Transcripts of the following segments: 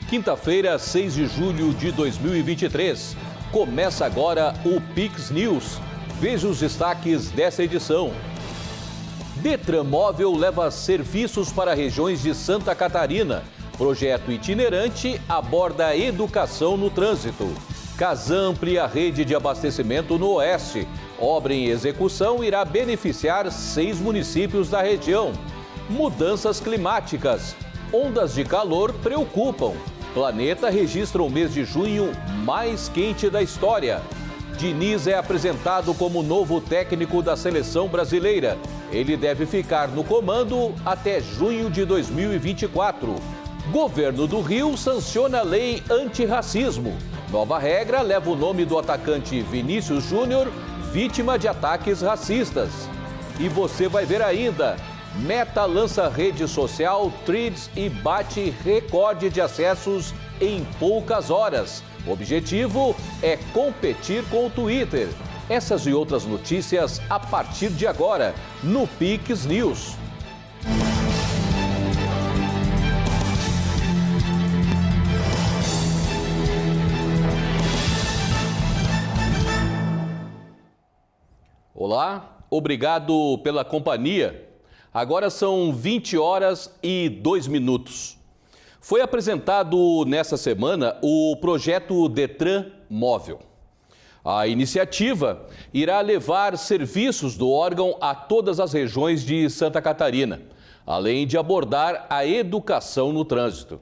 Quinta-feira, 6 de julho de 2023. Começa agora o Pix News. Veja os destaques dessa edição. Detran Móvel leva serviços para regiões de Santa Catarina. Projeto itinerante aborda a educação no trânsito. Casan amplia a rede de abastecimento no Oeste. Obra em execução irá beneficiar 6 municípios da região. Mudanças climáticas. Ondas de calor preocupam. Planeta registra o mês de junho mais quente da história. Diniz é apresentado como novo técnico da seleção brasileira. Ele deve ficar no comando até junho de 2024. Governo do Rio sanciona a lei antirracismo. Nova regra leva o nome do atacante Vinícius Júnior, vítima de ataques racistas. E você vai ver ainda. Meta lança rede social Threads e bate recorde de acessos em poucas horas. O objetivo é competir com o Twitter. Essas e outras notícias a partir de agora, no Pix News. Olá, obrigado pela companhia. Agora são 20 horas e 2 minutos. Foi apresentado nesta semana o projeto Detran Móvel. A iniciativa irá levar serviços do órgão a todas as regiões de Santa Catarina, além de abordar a educação no trânsito.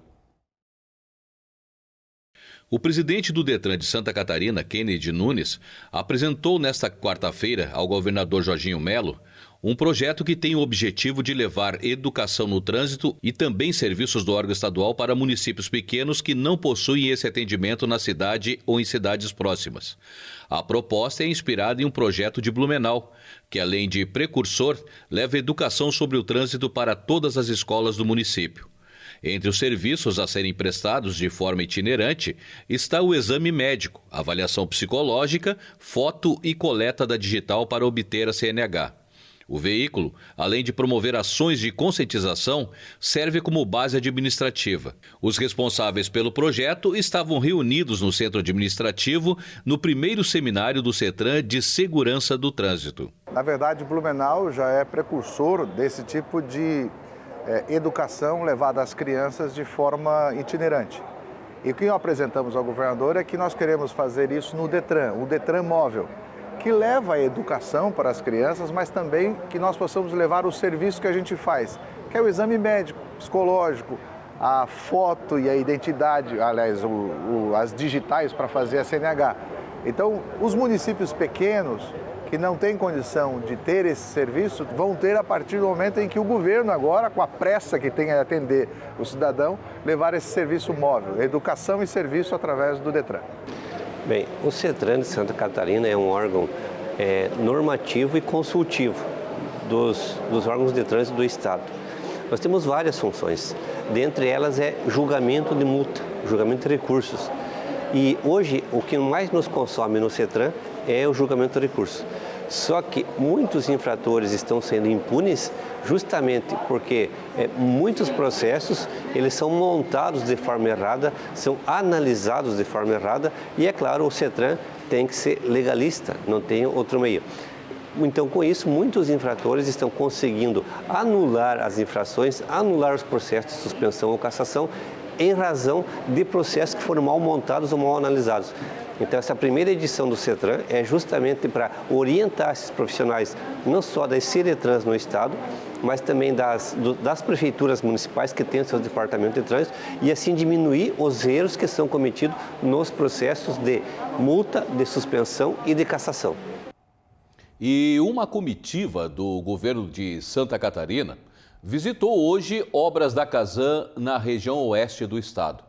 O presidente do Detran de Santa Catarina, Kennedy Nunes, apresentou nesta quarta-feira ao governador Jorginho Melo um projeto que tem o objetivo de levar educação no trânsito e também serviços do órgão estadual para municípios pequenos que não possuem esse atendimento na cidade ou em cidades próximas. A proposta é inspirada em um projeto de Blumenau, que além de precursor, leva educação sobre o trânsito para todas as escolas do município. Entre os serviços a serem prestados de forma itinerante está o exame médico, avaliação psicológica, foto e coleta da digital para obter a CNH. O veículo, além de promover ações de conscientização, serve como base administrativa. Os responsáveis pelo projeto estavam reunidos no centro administrativo no primeiro seminário do CETRAN de Segurança do Trânsito. Na verdade, Blumenau já é precursor desse tipo de educação levada às crianças de forma itinerante. E o que nós apresentamos ao governador é que nós queremos fazer isso no Detran, o Detran Móvel, que leva a educação para as crianças, mas também que nós possamos levar o serviço que a gente faz, que é o exame médico, psicológico, a foto e a identidade, aliás, as digitais para fazer a CNH. Então, os municípios pequenos que não têm condição de ter esse serviço vão ter a partir do momento em que o governo agora, com a pressa que tem a atender o cidadão, levar esse serviço móvel, educação e serviço através do Detran. Bem, o CETRAN de Santa Catarina é um órgão normativo e consultivo dos órgãos de trânsito do Estado. Nós temos várias funções, dentre elas é julgamento de multa, julgamento de recursos. E hoje o que mais nos consome no CETRAN é o julgamento de recursos. Só que muitos infratores estão sendo impunes justamente porque muitos processos eles são montados de forma errada, são analisados de forma errada e, é claro, o CETRAN tem que ser legalista, não tem outro meio. Então, com isso, muitos infratores estão conseguindo anular as infrações, anular os processos de suspensão ou cassação em razão de processos que foram mal montados ou mal analisados. Então, essa primeira edição do CETRAN é justamente para orientar esses profissionais, não só das CERETRANs no Estado, mas também das prefeituras municipais que têm seus departamentos de trânsito e assim diminuir os erros que são cometidos nos processos de multa, de suspensão e de cassação. E uma comitiva do governo de Santa Catarina visitou hoje obras da Casan na região oeste do estado.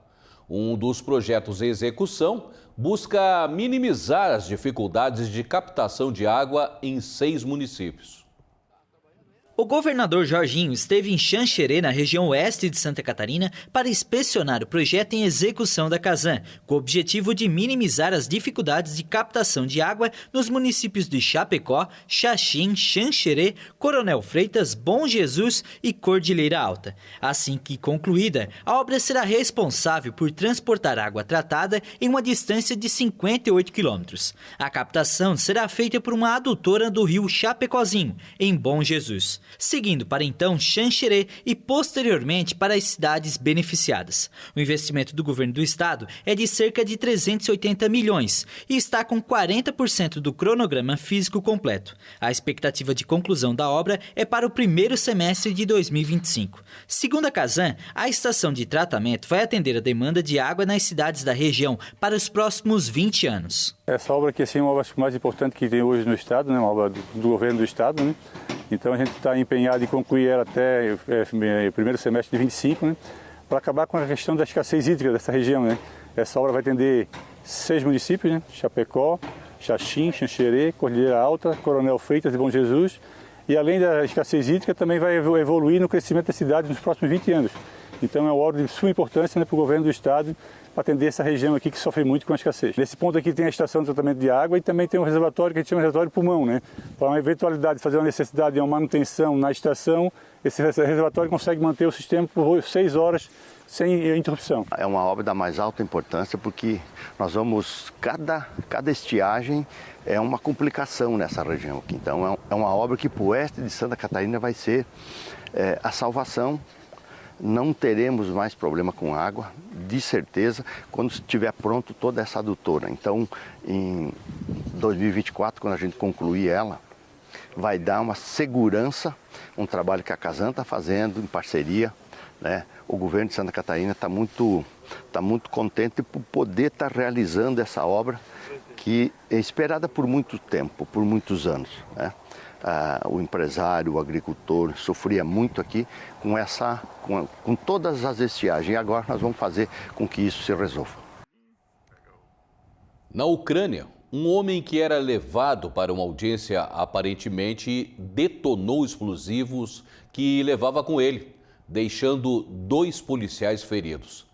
Um dos projetos em execução busca minimizar as dificuldades de captação de água em 6 municípios. O governador Jorginho esteve em Xanxerê, na região oeste de Santa Catarina, para inspecionar o projeto em execução da Casan, com o objetivo de minimizar as dificuldades de captação de água nos municípios de Chapecó, Xaxim, Xanxerê, Coronel Freitas, Bom Jesus e Cordilheira Alta. Assim que concluída, a obra será responsável por transportar água tratada em uma distância de 58 quilômetros. A captação será feita por uma adutora do rio Chapecózinho, em Bom Jesus, seguindo para então Xanxerê e posteriormente para as cidades beneficiadas. O investimento do governo do estado é de cerca de 380 milhões e está com 40% do cronograma físico completo. A expectativa de conclusão da obra é para o primeiro semestre de 2025. Segundo a Casan, a estação de tratamento vai atender a demanda de água nas cidades da região para os próximos 20 anos. Essa obra aqui é uma obra mais importante que tem hoje no estado, né? Uma obra do governo do estado, né? Então a gente está empenhado em concluir ela até o primeiro semestre de 25, né? Para acabar com a questão da escassez hídrica dessa região, né? Essa obra vai atender 6 municípios, né? Chapecó, Xaxim, Xanxerê, Cordilheira Alta, Coronel Freitas e Bom Jesus. E além da escassez hídrica, também vai evoluir no crescimento da cidade nos próximos 20 anos. Então é uma obra de suma importância, né, para o governo do estado para atender essa região aqui que sofre muito com a escassez. Nesse ponto aqui tem a estação de tratamento de água e também tem um reservatório que a gente chama de reservatório pulmão, né? Para uma eventualidade de fazer uma necessidade de uma manutenção na estação, esse reservatório consegue manter o sistema por 6 horas sem interrupção. É uma obra da mais alta importância porque nós vamos, cada estiagem é uma complicação nessa região aqui. Então é uma obra que para o oeste de Santa Catarina vai ser a salvação. Não teremos mais problema com água, de certeza, quando estiver pronto toda essa adutora. Então, em 2024, quando a gente concluir ela, vai dar uma segurança, um trabalho que a Casan está fazendo em parceria, né? O governo de Santa Catarina está muito contente por poder estar realizando essa obra que é esperada por muito tempo, por muitos anos, né? O empresário, o agricultor sofria muito aqui com todas as estiagens. E agora nós vamos fazer com que isso se resolva. Na Ucrânia, um homem que era levado para uma audiência aparentemente detonou explosivos que levava com ele, deixando 2 policiais feridos.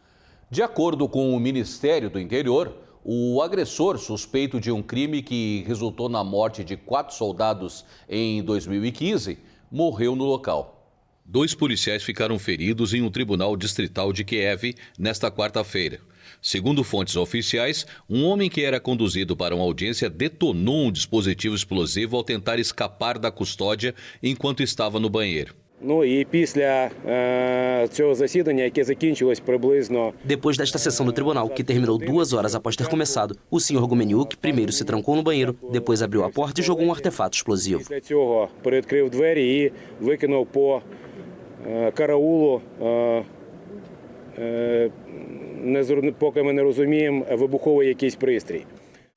De acordo com o Ministério do Interior, o agressor, suspeito de um crime que resultou na morte de 4 soldados em 2015, morreu no local. 2 policiais ficaram feridos em um tribunal distrital de Kiev nesta quarta-feira. Segundo fontes oficiais, um homem que era conduzido para uma audiência detonou um dispositivo explosivo ao tentar escapar da custódia enquanto estava no banheiro. Depois desta sessão do tribunal, que terminou 2 horas após ter começado, o senhor Gumeniuk primeiro se trancou no banheiro, depois abriu a porta e jogou um artefato explosivo.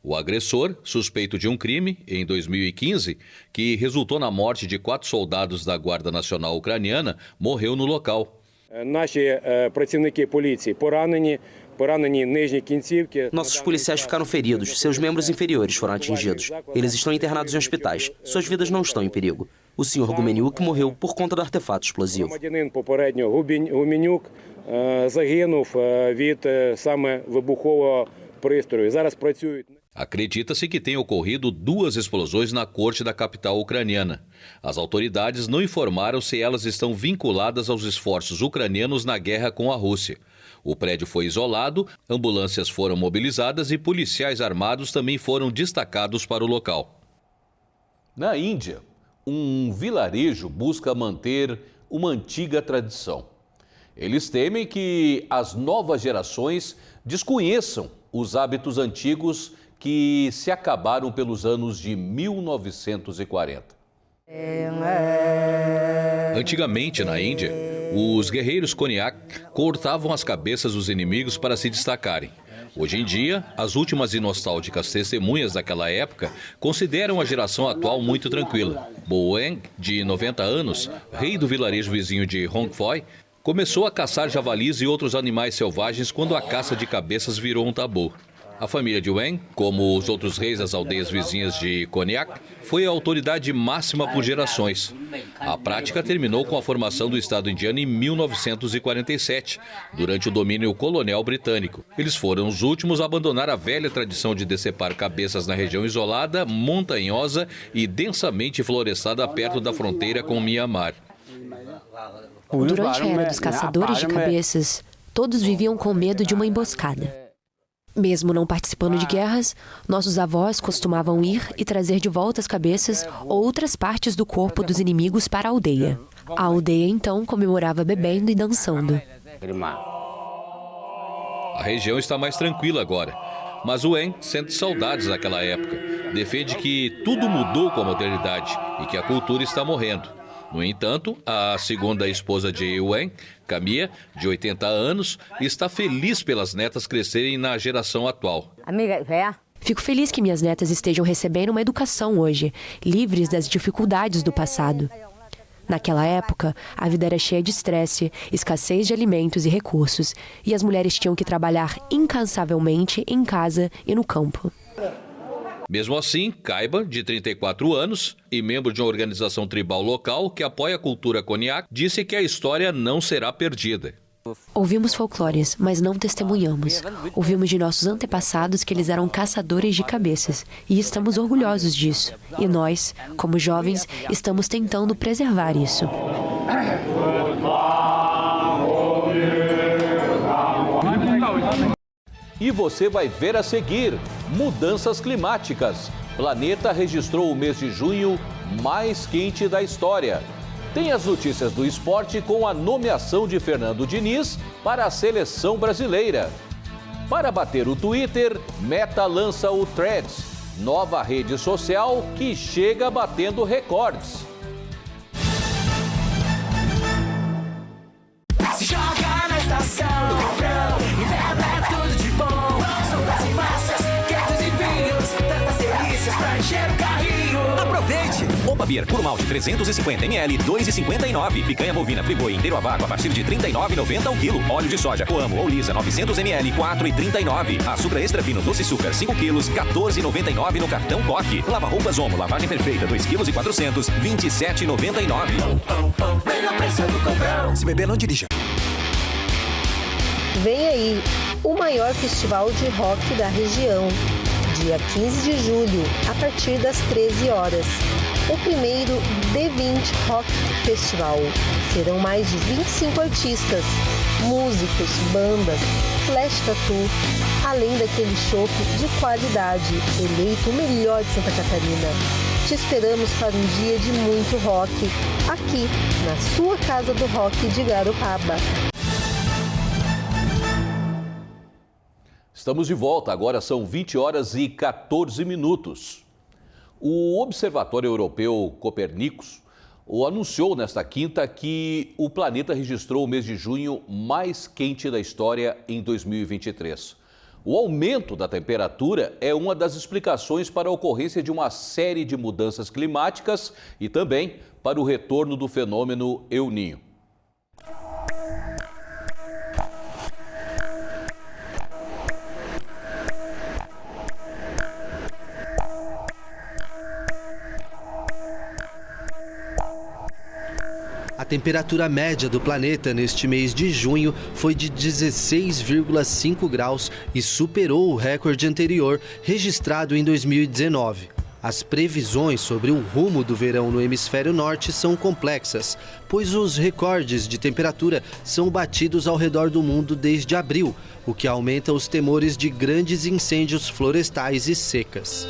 O agressor, suspeito de um crime, em 2015, que resultou na morte de 4 soldados da Guarda Nacional Ucraniana, morreu no local. Nossos policiais ficaram feridos, seus membros inferiores foram atingidos. Eles estão internados em hospitais. Suas vidas não estão em perigo. O senhor Gumeniuk morreu por conta do artefato explosivo. Acredita-se que tenha ocorrido 2 explosões na corte da capital ucraniana. As autoridades não informaram se elas estão vinculadas aos esforços ucranianos na guerra com a Rússia. O prédio foi isolado, ambulâncias foram mobilizadas e policiais armados também foram destacados para o local. Na Índia, um vilarejo busca manter uma antiga tradição. Eles temem que as novas gerações desconheçam os hábitos antigos que se acabaram pelos anos de 1940. Antigamente, na Índia, os guerreiros Konyak cortavam as cabeças dos inimigos para se destacarem. Hoje em dia, as últimas e nostálgicas testemunhas daquela época consideram a geração atual muito tranquila. Boeng, de 90 anos, rei do vilarejo vizinho de Hongphoi, começou a caçar javalis e outros animais selvagens quando a caça de cabeças virou um tabu. A família de Wen, como os outros reis das aldeias vizinhas de Cognac, foi a autoridade máxima por gerações. A prática terminou com a formação do Estado indiano em 1947, durante o domínio colonial britânico. Eles foram os últimos a abandonar a velha tradição de decepar cabeças na região isolada, montanhosa e densamente florestada perto da fronteira com Mianmar. Durante a era dos caçadores de cabeças, todos viviam com medo de uma emboscada. Mesmo não participando de guerras, nossos avós costumavam ir e trazer de volta as cabeças ou outras partes do corpo dos inimigos para a aldeia. A aldeia, então, comemorava bebendo e dançando. A região está mais tranquila agora, mas o Wen sente saudades daquela época. Defende que tudo mudou com a modernidade e que a cultura está morrendo. No entanto, a segunda esposa de Wen, Camille, de 80 anos, está feliz pelas netas crescerem na geração atual. Fico feliz que minhas netas estejam recebendo uma educação hoje, livres das dificuldades do passado. Naquela época, a vida era cheia de estresse, escassez de alimentos e recursos, e as mulheres tinham que trabalhar incansavelmente em casa e no campo. Mesmo assim, Kaiba, de 34 anos e membro de uma organização tribal local que apoia a cultura Cognac, disse que a história não será perdida. Ouvimos folclores, mas não testemunhamos. Ouvimos de nossos antepassados que eles eram caçadores de cabeças, e estamos orgulhosos disso. E nós, como jovens, estamos tentando preservar isso. E você vai ver a seguir: mudanças climáticas. Planeta registrou o mês de junho mais quente da história. Tem as notícias do esporte com a nomeação de Fernando Diniz para a seleção brasileira. Para bater o Twitter, Meta lança o Threads, nova rede social que chega batendo recordes. Se joga na estação do Cobrão, inverno é tudo de bom. Sopas e massas, queijos e vinhos, tantas delícias pra encher o carrinho. Aproveite! Opa Beer por malte 350 ml, 2,59. Picanha bovina friboi inteiro a vácuo a partir de 39,90 o quilo. Óleo de soja Coamo ou Lisa 900 ml, 4,39. Açúcar extra fino doce açúcar 5 quilos, 14,99 no cartão Coque. Lava roupas Omo, lavagem perfeita 2 quilos e 400, 27,99. Melhor preço do Cobrão. Se beber não dirija. Vem aí o maior festival de rock da região, dia 15 de julho, a partir das 13 horas. O primeiro D20 Rock Festival. Serão mais de 25 artistas, músicos, bandas, flash tattoo, além daquele chopp de qualidade, eleito o melhor de Santa Catarina. Te esperamos para um dia de muito rock, aqui na sua Casa do Rock de Garopaba. Estamos de volta, agora são 20 horas e 14 minutos. O Observatório Europeu Copernicus anunciou nesta quinta que o planeta registrou o mês de junho mais quente da história em 2023. O aumento da temperatura é uma das explicações para a ocorrência de uma série de mudanças climáticas e também para o retorno do fenômeno El Niño. A temperatura média do planeta neste mês de junho foi de 16,5 graus e superou o recorde anterior registrado em 2019. As previsões sobre o rumo do verão no hemisfério norte são complexas, pois os recordes de temperatura são batidos ao redor do mundo desde abril, o que aumenta os temores de grandes incêndios florestais e secas.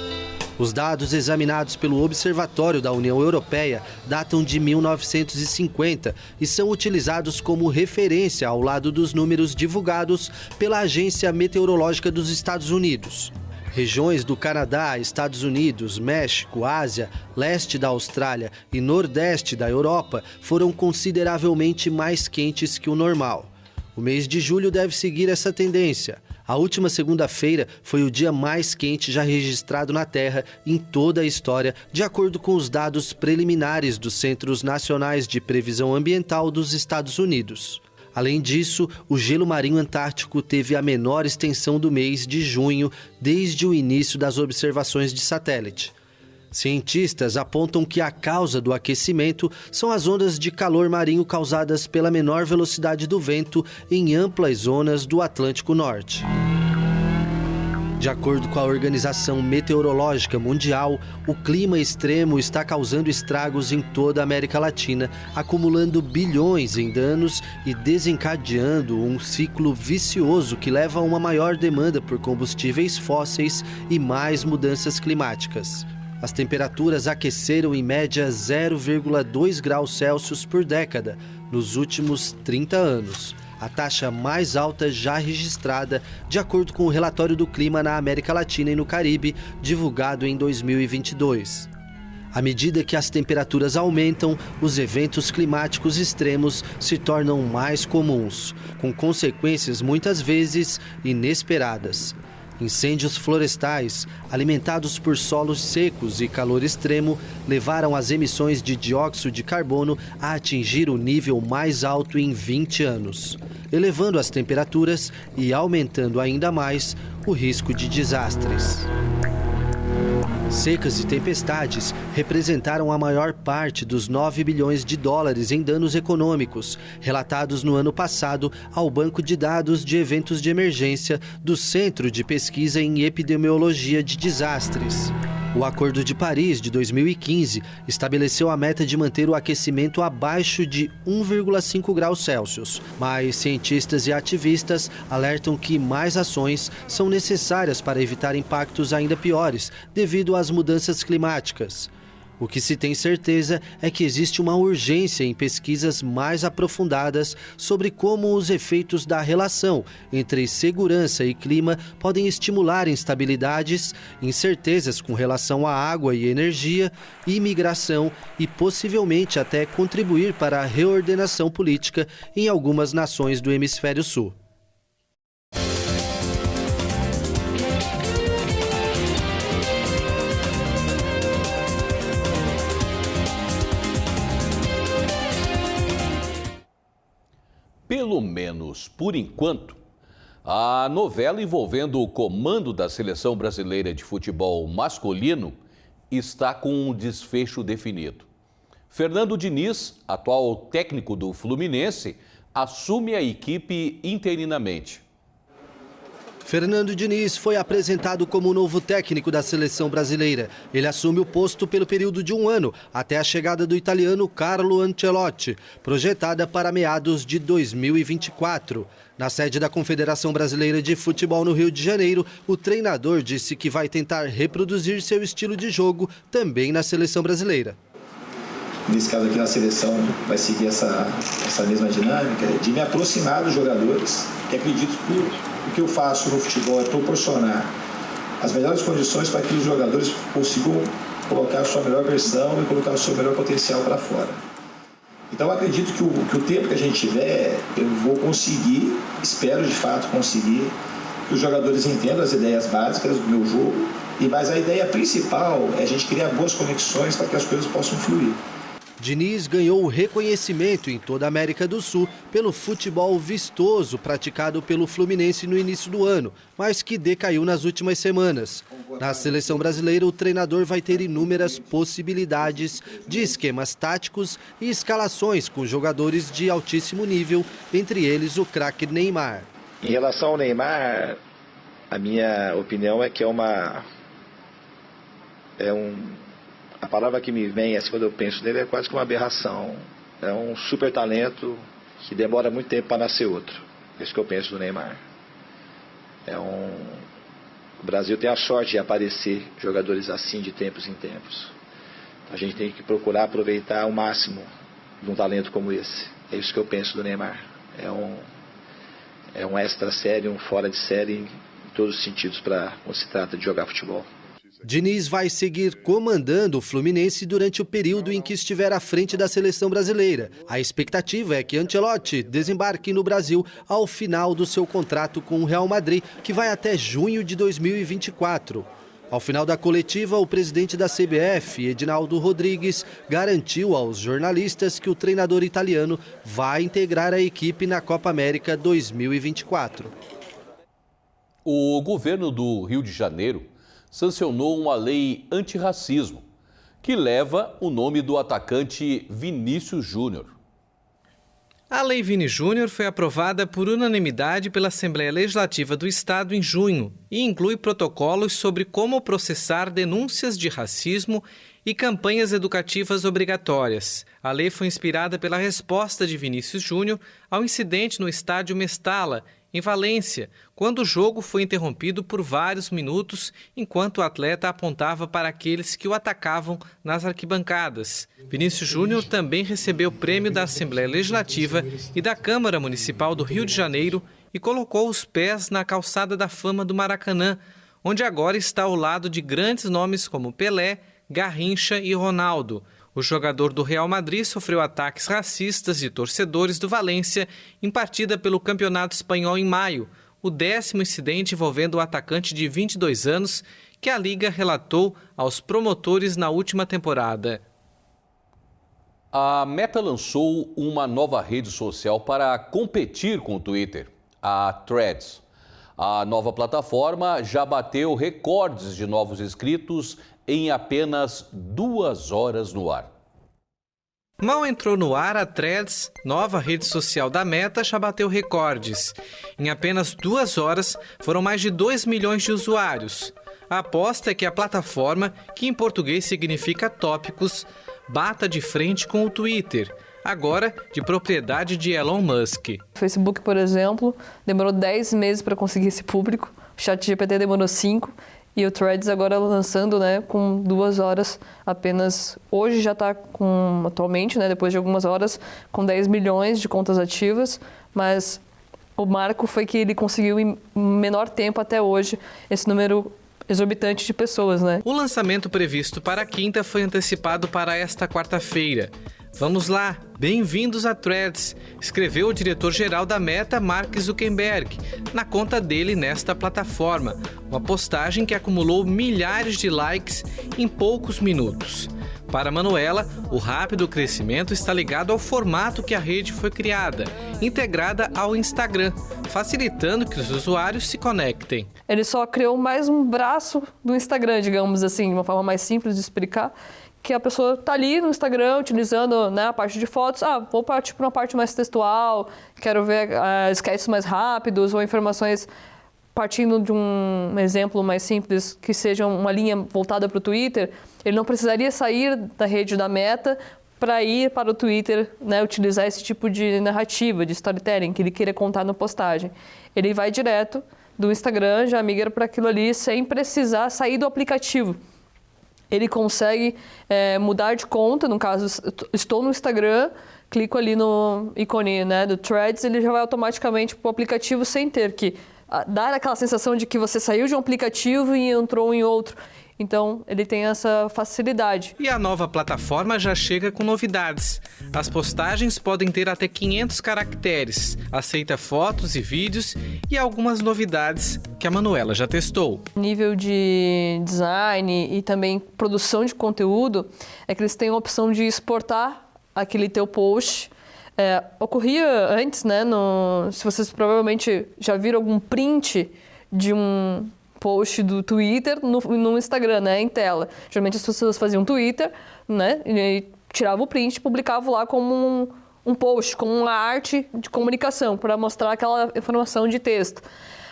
Os dados examinados pelo Observatório da União Europeia datam de 1950 e são utilizados como referência ao lado dos números divulgados pela Agência Meteorológica dos Estados Unidos. Regiões do Canadá, Estados Unidos, México, Ásia, leste da Austrália e nordeste da Europa foram consideravelmente mais quentes que o normal. O mês de julho deve seguir essa tendência. A última segunda-feira foi o dia mais quente já registrado na Terra em toda a história, de acordo com os dados preliminares dos Centros Nacionais de Previsão Ambiental dos Estados Unidos. Além disso, o gelo marinho antártico teve a menor extensão do mês de junho desde o início das observações de satélite. Cientistas apontam que a causa do aquecimento são as ondas de calor marinho causadas pela menor velocidade do vento em amplas zonas do Atlântico Norte. De acordo com a Organização Meteorológica Mundial, o clima extremo está causando estragos em toda a América Latina, acumulando bilhões em danos e desencadeando um ciclo vicioso que leva a uma maior demanda por combustíveis fósseis e mais mudanças climáticas. As temperaturas aqueceram em média 0,2 graus Celsius por década nos últimos 30 anos. A taxa mais alta já registrada, de acordo com o relatório do clima na América Latina e no Caribe, divulgado em 2022. À medida que as temperaturas aumentam, os eventos climáticos extremos se tornam mais comuns, com consequências muitas vezes inesperadas. Incêndios florestais, alimentados por solos secos e calor extremo, levaram as emissões de dióxido de carbono a atingir o nível mais alto em 20 anos, elevando as temperaturas e aumentando ainda mais o risco de desastres. Secas e tempestades representaram a maior parte dos 9 bilhões de dólares em danos econômicos, relatados no ano passado ao Banco de Dados de Eventos de Emergência do Centro de Pesquisa em Epidemiologia de Desastres. O Acordo de Paris, de 2015, estabeleceu a meta de manter o aquecimento abaixo de 1,5 graus Celsius, mas cientistas e ativistas alertam que mais ações são necessárias para evitar impactos ainda piores devido às mudanças climáticas. O que se tem certeza é que existe uma urgência em pesquisas mais aprofundadas sobre como os efeitos da relação entre segurança e clima podem estimular instabilidades, incertezas com relação à água e energia, imigração e possivelmente até contribuir para a reordenação política em algumas nações do Hemisfério Sul. Pelo menos por enquanto, a novela envolvendo o comando da Seleção Brasileira de Futebol masculino está com um desfecho definido. Fernando Diniz, atual técnico do Fluminense, assume a equipe interinamente. Fernando Diniz foi apresentado como o novo técnico da seleção brasileira. Ele assume o posto pelo período de 1 ano, até a chegada do italiano Carlo Ancelotti, projetada para meados de 2024. Na sede da Confederação Brasileira de Futebol no Rio de Janeiro, o treinador disse que vai tentar reproduzir seu estilo de jogo também na seleção brasileira. Nesse caso aqui na seleção vai seguir essa mesma dinâmica de me aproximar dos jogadores, que acredito que o que eu faço no futebol é proporcionar as melhores condições para que os jogadores consigam colocar a sua melhor versão e colocar o seu melhor potencial para fora. Então eu acredito que o tempo que a gente tiver, eu vou conseguir, espero de fato conseguir, que os jogadores entendam as ideias básicas do meu jogo, mas a ideia principal é a gente criar boas conexões para que as coisas possam fluir. Diniz ganhou o reconhecimento em toda a América do Sul pelo futebol vistoso praticado pelo Fluminense no início do ano, mas que decaiu nas últimas semanas. Na seleção brasileira, o treinador vai ter inúmeras possibilidades de esquemas táticos e escalações com jogadores de altíssimo nível, entre eles o craque Neymar. Em relação ao Neymar, a minha opinião é que a palavra que me vem assim, quando eu penso nele é quase que uma aberração. É um super talento que demora muito tempo para nascer outro. É isso que eu penso do Neymar. O Brasil tem a sorte de aparecer jogadores assim de tempos em tempos. A gente tem que procurar aproveitar ao máximo de um talento como esse. É isso que eu penso do Neymar. É um extra série, um fora de série em todos os sentidos quando se trata de jogar futebol. Diniz vai seguir comandando o Fluminense durante o período em que estiver à frente da seleção brasileira. A expectativa é que Ancelotti desembarque no Brasil ao final do seu contrato com o Real Madrid, que vai até junho de 2024. Ao final da coletiva, o presidente da CBF, Edinaldo Rodrigues, garantiu aos jornalistas que o treinador italiano vai integrar a equipe na Copa América 2024. O governo do Rio de Janeiro sancionou uma lei antirracismo que leva o nome do atacante Vinícius Júnior. A Lei Vini Júnior foi aprovada por unanimidade pela Assembleia Legislativa do Estado em junho e inclui protocolos sobre como processar denúncias de racismo e campanhas educativas obrigatórias. A lei foi inspirada pela resposta de Vinícius Júnior ao incidente no estádio Mestalla, em Valência, quando o jogo foi interrompido por vários minutos enquanto o atleta apontava para aqueles que o atacavam nas arquibancadas. Vinícius Júnior também recebeu o prêmio da Assembleia Legislativa e da Câmara Municipal do Rio de Janeiro e colocou os pés na calçada da fama do Maracanã, onde agora está ao lado de grandes nomes como Pelé, Garrincha e Ronaldo. O jogador do Real Madrid sofreu ataques racistas de torcedores do Valência em partida pelo Campeonato Espanhol em maio, o 10º incidente envolvendo o atacante de 22 anos que a Liga relatou aos promotores na última temporada. A Meta lançou uma nova rede social para competir com o Twitter, a Threads. A nova plataforma já bateu recordes de novos inscritos em apenas 2 horas no ar. Mal entrou no ar, a Threads, nova rede social da Meta, já bateu recordes. Em apenas 2 horas, foram mais de 2 milhões de usuários. A aposta é que a plataforma, que em português significa tópicos, bata de frente com o Twitter, agora de propriedade de Elon Musk. O Facebook, por exemplo, demorou 10 meses para conseguir esse público, o ChatGPT demorou 5, e o Threads agora lançando, com 2 horas apenas. Hoje já está atualmente, depois de algumas horas, com 10 milhões de contas ativas, mas o marco foi que ele conseguiu em menor tempo até hoje esse número exorbitante de pessoas, O lançamento previsto para a quinta foi antecipado para esta quarta-feira. Vamos lá, bem-vindos a Threads, escreveu o diretor-geral da Meta, Mark Zuckerberg, na conta dele nesta plataforma, uma postagem que acumulou milhares de likes em poucos minutos. Para Manuela, o rápido crescimento está ligado ao formato que a rede foi criada, integrada ao Instagram, facilitando que os usuários se conectem. Ele só criou mais um braço do Instagram, digamos assim, de uma forma mais simples de explicar, que a pessoa está ali no Instagram utilizando a parte de fotos. Vou partir para uma parte mais textual, quero ver sketches mais rápidos ou informações partindo de um exemplo mais simples, que seja uma linha voltada para o Twitter. Ele não precisaria sair da rede da Meta para ir para o Twitter, utilizar esse tipo de narrativa, de storytelling, que ele queira contar na postagem. Ele vai direto do Instagram, já migra para aquilo ali, sem precisar sair do aplicativo. Ele consegue mudar de conta, no caso, estou no Instagram, clico ali no ícone do Threads, ele já vai automaticamente para o aplicativo sem ter que dar aquela sensação de que você saiu de um aplicativo e entrou em outro. Então, ele tem essa facilidade. E a nova plataforma já chega com novidades. As postagens podem ter até 500 caracteres, aceita fotos e vídeos e algumas novidades que a Manuela já testou. Nível de design e também produção de conteúdo é que eles têm a opção de exportar aquele teu post. Ocorria antes, se vocês provavelmente já viram algum print de um post do Twitter no Instagram, em tela. Geralmente as pessoas faziam Twitter, e tiravam o print e publicavam lá como um post, como uma arte de comunicação, para mostrar aquela informação de texto.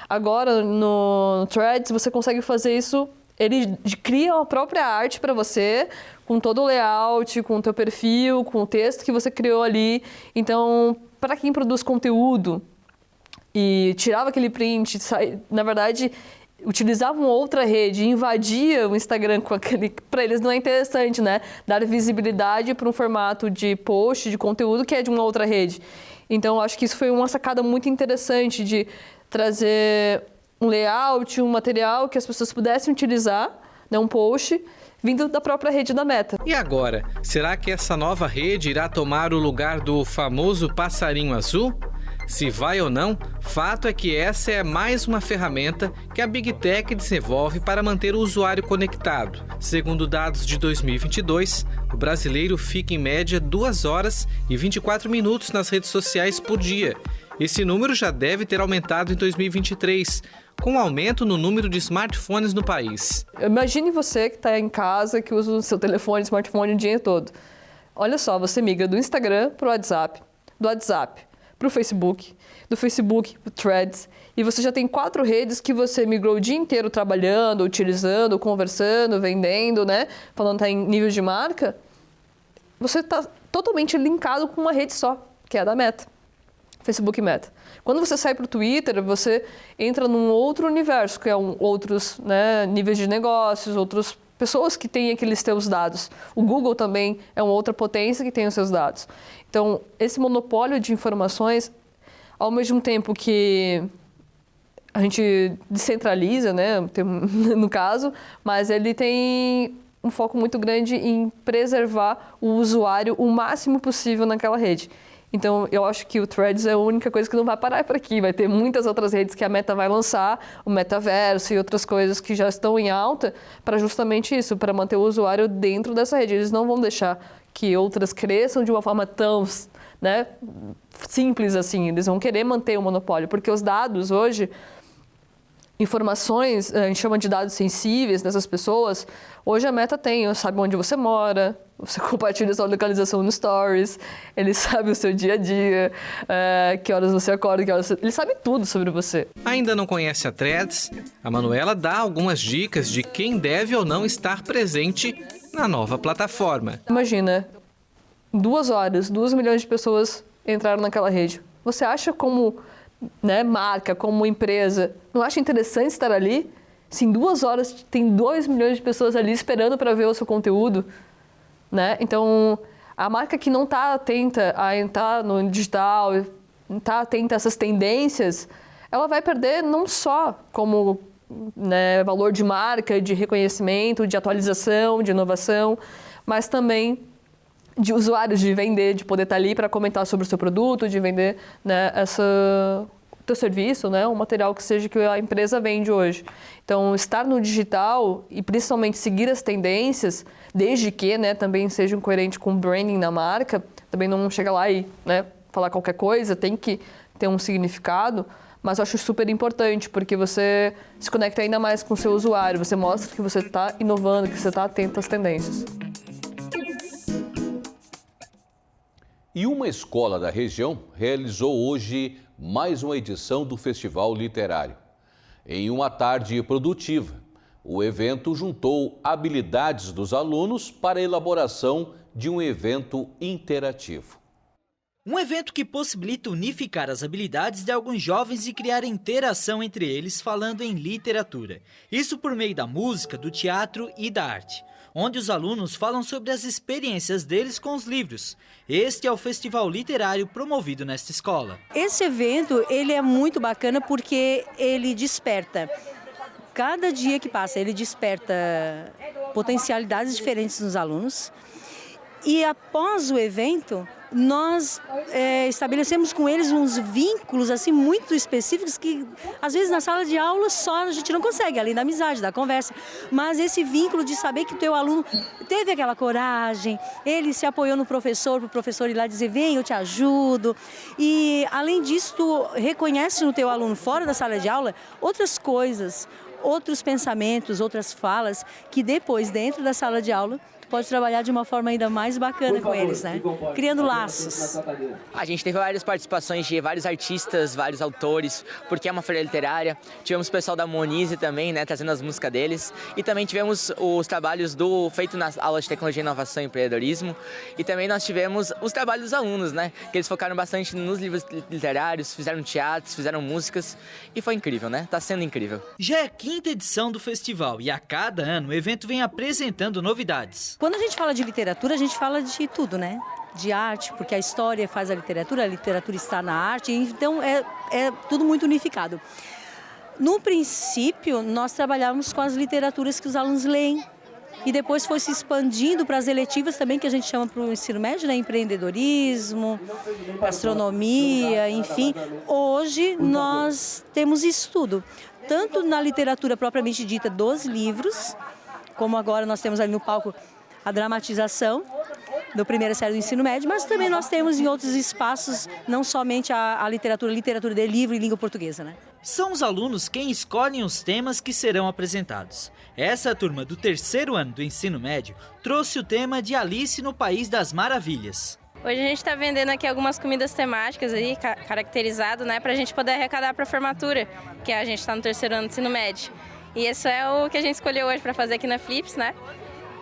Agora, no Threads, você consegue fazer isso, ele cria a própria arte para você, com todo o layout, com o teu perfil, com o texto que você criou ali. Então, para quem produz conteúdo e tirava aquele print, na verdade, utilizavam outra rede, invadia o Instagram com aquele... Para eles não é interessante, dar visibilidade para um formato de post, de conteúdo que é de uma outra rede. Então, acho que isso foi uma sacada muito interessante de trazer um layout, um material que as pessoas pudessem utilizar, um post, vindo da própria rede da Meta. E agora, será que essa nova rede irá tomar o lugar do famoso passarinho azul? Se vai ou não, fato é que essa é mais uma ferramenta que a Big Tech desenvolve para manter o usuário conectado. Segundo dados de 2022, o brasileiro fica em média 2 horas e 24 minutos nas redes sociais por dia. Esse número já deve ter aumentado em 2023, com um aumento no número de smartphones no país. Imagine você que está em casa, que usa o seu telefone, smartphone o dia todo. Olha só, você migra do Instagram para o WhatsApp, do WhatsApp para o Facebook, do Facebook para o Threads, e você já tem 4 redes que você migrou o dia inteiro trabalhando, utilizando, conversando, vendendo, né? Falando que está em nível de marca, você está totalmente linkado com uma rede só, que é a da Meta, Facebook Meta. Quando você sai para o Twitter, você entra num outro universo, que é outros, né, níveis de negócios, outras pessoas que têm aqueles teus dados. O Google também é uma outra potência que tem os seus dados. Então, esse monopólio de informações, ao mesmo tempo que a gente descentraliza, né, no caso, mas ele tem um foco muito grande em preservar o usuário o máximo possível naquela rede. Então, eu acho que o Threads é a única coisa que não vai parar por aqui. Vai ter muitas outras redes que a Meta vai lançar, o metaverso e outras coisas que já estão em alta, para justamente isso, para manter o usuário dentro dessa rede. Eles não vão deixar que outras cresçam de uma forma tão, né, simples assim. Eles vão querer manter o monopólio, porque os dados hoje, informações, a gente chama de dados sensíveis dessas pessoas, hoje a Meta tem, sabe onde você mora, você compartilha sua localização no Stories, ele sabe o seu dia a dia, que horas você acorda, ele sabe tudo sobre você. Ainda não conhece a Threads? A Manuela dá algumas dicas de quem deve ou não estar presente na nova plataforma. Imagina, 2 horas, 2 milhões de pessoas entraram naquela rede. Você acha como, né, marca, como empresa, não acha interessante estar ali? Se em 2 horas tem 2 milhões de pessoas ali esperando para ver o seu conteúdo, né? Então, a marca que não está atenta a entrar no digital, não está atenta a essas tendências, ela vai perder não só como, né, valor de marca, de reconhecimento, de atualização, de inovação, mas também de usuários, de vender, de poder estar ali para comentar sobre o seu produto, de vender, né, teu serviço, né, um material que seja que a empresa vende hoje. Então, estar no digital e principalmente seguir as tendências, desde que, né, também sejam coerentes com o branding da marca, também não chega lá e, né, falar qualquer coisa, tem que ter um significado, mas eu acho super importante, porque você se conecta ainda mais com o seu usuário, você mostra que você está inovando, que você está atento às tendências. E uma escola da região realizou hoje mais uma edição do Festival Literário. Em uma tarde produtiva, o evento juntou habilidades dos alunos para a elaboração de um evento interativo. Um evento que possibilita unificar as habilidades de alguns jovens e criar interação entre eles falando em literatura. Isso por meio da música, do teatro e da arte, onde os alunos falam sobre as experiências deles com os livros. Este é o Festival Literário promovido nesta escola. Esse evento ele é muito bacana porque ele desperta. Cada dia que passa, ele desperta potencialidades diferentes nos alunos. E após o evento, nós estabelecemos com eles uns vínculos assim muito específicos que às vezes na sala de aula só a gente não consegue, além da amizade, da conversa, mas esse vínculo de saber que o teu aluno teve aquela coragem, ele se apoiou no professor, para o professor ir lá dizer, vem, eu te ajudo, e além disso tu reconhece no teu aluno fora da sala de aula outras coisas, outros pensamentos, outras falas que depois dentro da sala de aula pode trabalhar de uma forma ainda mais bacana com eles, né? Criando laços. A gente teve várias participações de vários artistas, vários autores, porque é uma feira literária. Tivemos o pessoal da Monize também, né, trazendo as músicas deles. E também tivemos os trabalhos feitos nas aulas de tecnologia, inovação e empreendedorismo. E também nós tivemos os trabalhos dos alunos, né, que eles focaram bastante nos livros literários, fizeram teatros, fizeram músicas. E foi incrível, né? Tá sendo incrível. Já é a 5ª edição do festival e a cada ano o evento vem apresentando novidades. Quando a gente fala de literatura, a gente fala de tudo, né? De arte, porque a história faz a literatura está na arte, então é tudo muito unificado. No princípio, nós trabalhávamos com as literaturas que os alunos leem, e depois foi se expandindo para as eletivas também, que a gente chama para o ensino médio, né? Empreendedorismo, gastronomia, enfim. Hoje nós temos isso tudo, tanto na literatura propriamente dita dos livros, como agora nós temos ali no palco a dramatização da primeira série do ensino médio, mas também nós temos em outros espaços, não somente a literatura de livro e língua portuguesa, né? São os alunos quem escolhem os temas que serão apresentados. Essa turma do 3º ano do ensino médio trouxe o tema de Alice no País das Maravilhas. Hoje a gente está vendendo aqui algumas comidas temáticas aí, caracterizado, né, para a gente poder arrecadar para a formatura, que a gente está no 3º ano do ensino médio. E isso é o que a gente escolheu hoje para fazer aqui na Flips, né,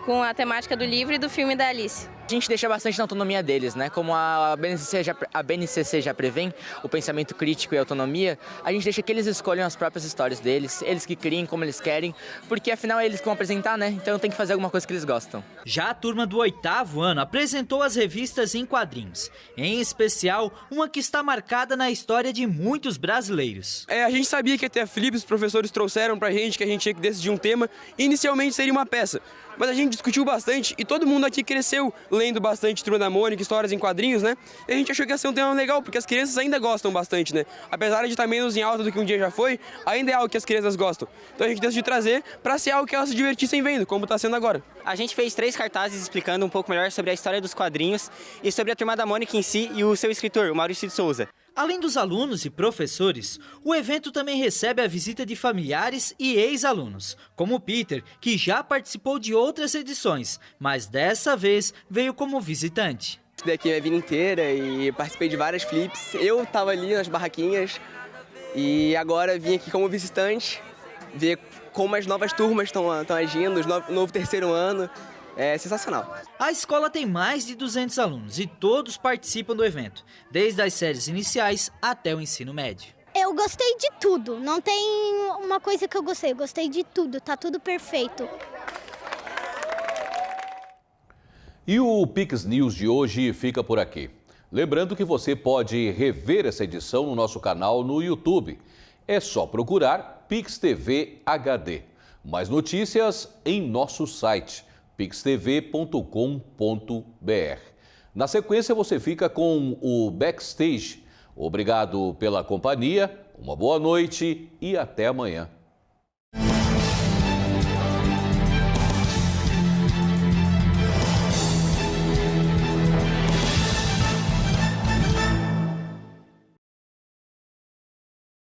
com a temática do livro e do filme da Alice. A gente deixa bastante na autonomia deles, né? Como a BNCC já prevém o pensamento crítico e a autonomia, a gente deixa que eles escolham as próprias histórias deles, eles que criem como eles querem, porque afinal é eles que vão apresentar, né? Então tem que fazer alguma coisa que eles gostam. Já a turma do 8º ano apresentou as revistas em quadrinhos, em especial uma que está marcada na história de muitos brasileiros. A gente sabia que até a Flips, os professores trouxeram pra gente que a gente tinha que decidir um tema, e inicialmente seria uma peça. Mas a gente discutiu bastante e todo mundo aqui cresceu lendo bastante Turma da Mônica, histórias em quadrinhos, né? E a gente achou que ia ser um tema legal, porque as crianças ainda gostam bastante, né? Apesar de estar menos em alta do que um dia já foi, ainda é algo que as crianças gostam. Então a gente decidiu trazer para ser algo que elas se divertissem vendo, como está sendo agora. A gente fez 3 cartazes explicando um pouco melhor sobre a história dos quadrinhos e sobre a Turma da Mônica em si e o seu escritor, o Maurício de Souza. Além dos alunos e professores, o evento também recebe a visita de familiares e ex-alunos, como o Peter, que já participou de outras edições, mas dessa vez veio como visitante. Estudei aqui a vida inteira e participei de várias flips. Eu estava ali nas barraquinhas e agora vim aqui como visitante, ver como as novas turmas estão agindo, o novo 3º ano. É sensacional. A escola tem mais de 200 alunos e todos participam do evento, desde as séries iniciais até o ensino médio. Eu gostei de tudo, não tem uma coisa que eu gostei de tudo, tá tudo perfeito. E o Pix News de hoje fica por aqui. Lembrando que você pode rever essa edição no nosso canal no YouTube. É só procurar Pix TV HD. Mais notícias em nosso site pixtv.com.br. Na sequência, você fica com o Backstage. Obrigado pela companhia, uma boa noite e até amanhã.